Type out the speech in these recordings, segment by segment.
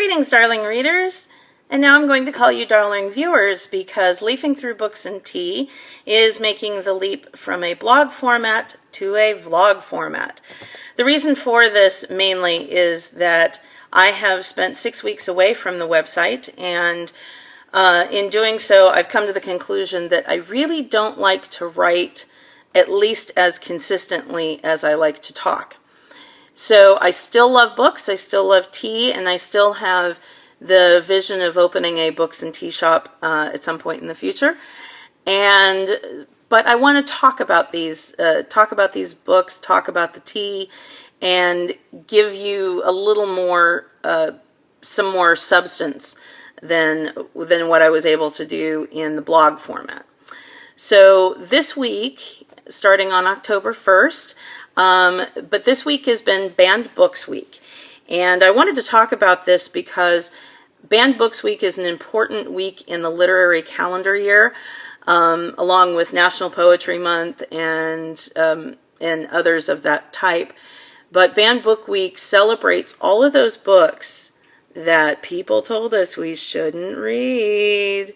Greetings, darling readers, and now I'm going to call you darling viewers because Leafing Through Books and Tea is making the leap from a blog format to a vlog format. The reason for this mainly is that I have spent 6 weeks away from the website, and in doing so I've come to the conclusion that I really don't like to write at least as consistently as I like to talk. So I still love books, I still love tea, and I still have the vision of opening a books and tea shop at some point in the future. But I want to talk about these books, talk about the tea, and give you a little more, some more substance than what I was able to do in the blog format. So this week, starting on October 1st, but this week has been Banned Books Week. And I wanted to talk about this because Banned Books Week is an important week in the literary calendar year, along with National Poetry Month and others of that type. But Banned Book Week celebrates all of those books that people told us we shouldn't read.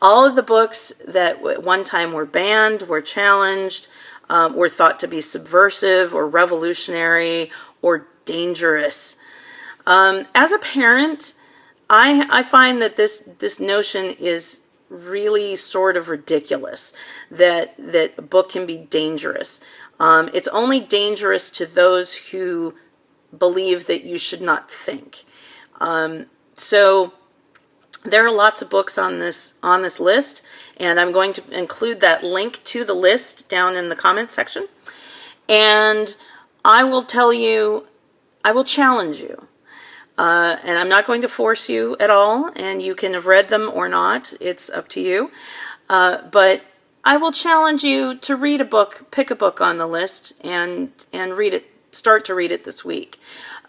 All of the books that at one time were banned, were challenged, were thought to be subversive or revolutionary or dangerous. As a parent, I find that this notion is really sort of ridiculous, that a book can be dangerous. It's only dangerous to those who believe that you should not think. So there are lots of books on this list, and I'm going to include that link to the list down in the comment section. And I will tell you, I will challenge you. And I'm not going to force you at all, and you can have read them or not. It's up to you. But I will challenge you to read a book, pick a book on the list, and read it. Start to read it this week.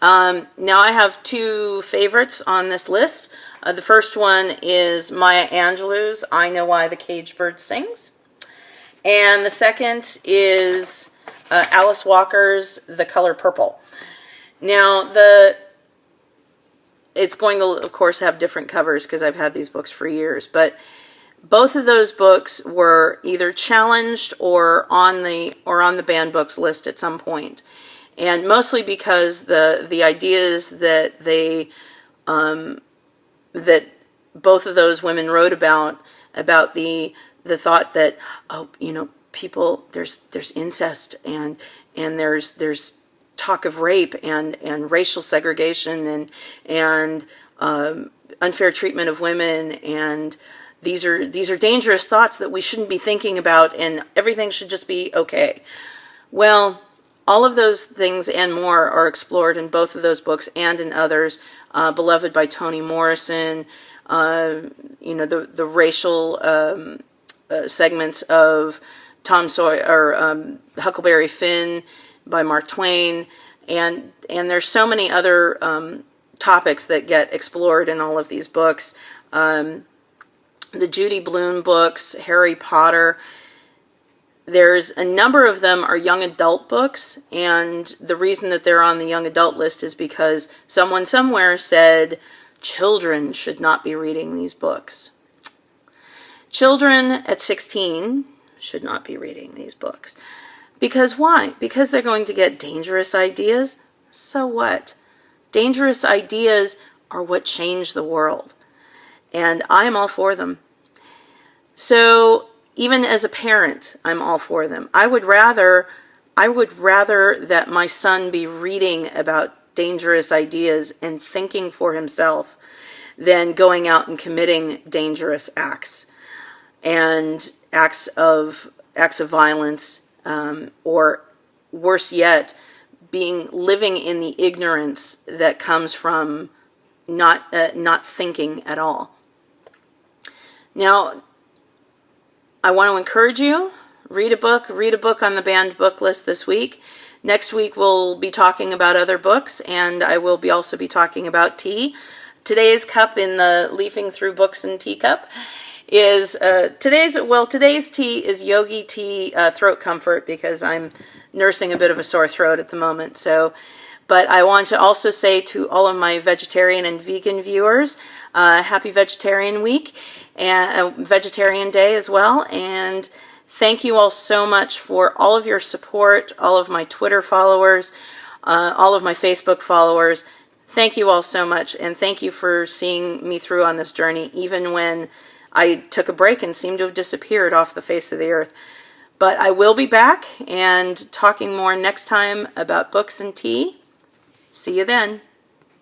Now I have two favorites on this list. The first one is Maya Angelou's I Know Why the Caged Bird Sings. And the second is Alice Walker's The Color Purple. Now, it's going to, of course, have different covers because I've had these books for years, but both of those books were either challenged or on the banned books list at some point. And mostly because the ideas that that both of those women wrote about the thought that, oh, you know, people, there's incest and there's talk of rape and racial segregation and unfair treatment of women, and these are dangerous thoughts that we shouldn't be thinking about, and everything should just be okay. Well, all of those things and more are explored in both of those books and in others. Beloved by Toni Morrison, you know, the racial segments of Tom Sawyer or Huckleberry Finn by Mark Twain, and there's so many other topics that get explored in all of these books. The Judy Blume books, Harry Potter. There's a number of them are young adult books, and the reason that they're on the young adult list is because someone somewhere said children should not be reading these books. Children at 16 should not be reading these books. Because why? Because they're going to get dangerous ideas? So what? Dangerous ideas are what change the world, and I'm all for them. So even as a parent, I'm all for them. I would rather that my son be reading about dangerous ideas and thinking for himself than going out and committing dangerous acts and acts of violence, or worse yet, living in the ignorance that comes from not thinking at all. Now, I want to encourage you, read a book on the banned book list this week. Next week we'll be talking about other books, and I will also be talking about tea. Today's cup in the Leafing Through Books and Tea cup is today's tea is Yogi Tea Throat Comfort, because I'm nursing a bit of a sore throat at the moment. So, But I want to also say to all of my vegetarian and vegan viewers, happy Vegetarian Week and Vegetarian Day as well. And thank you all so much for all of your support, all of my Twitter followers, all of my Facebook followers. Thank you all so much, and thank you for seeing me through on this journey, even when I took a break and seemed to have disappeared off the face of the earth. But I will be back and talking more next time about books and tea. See you then.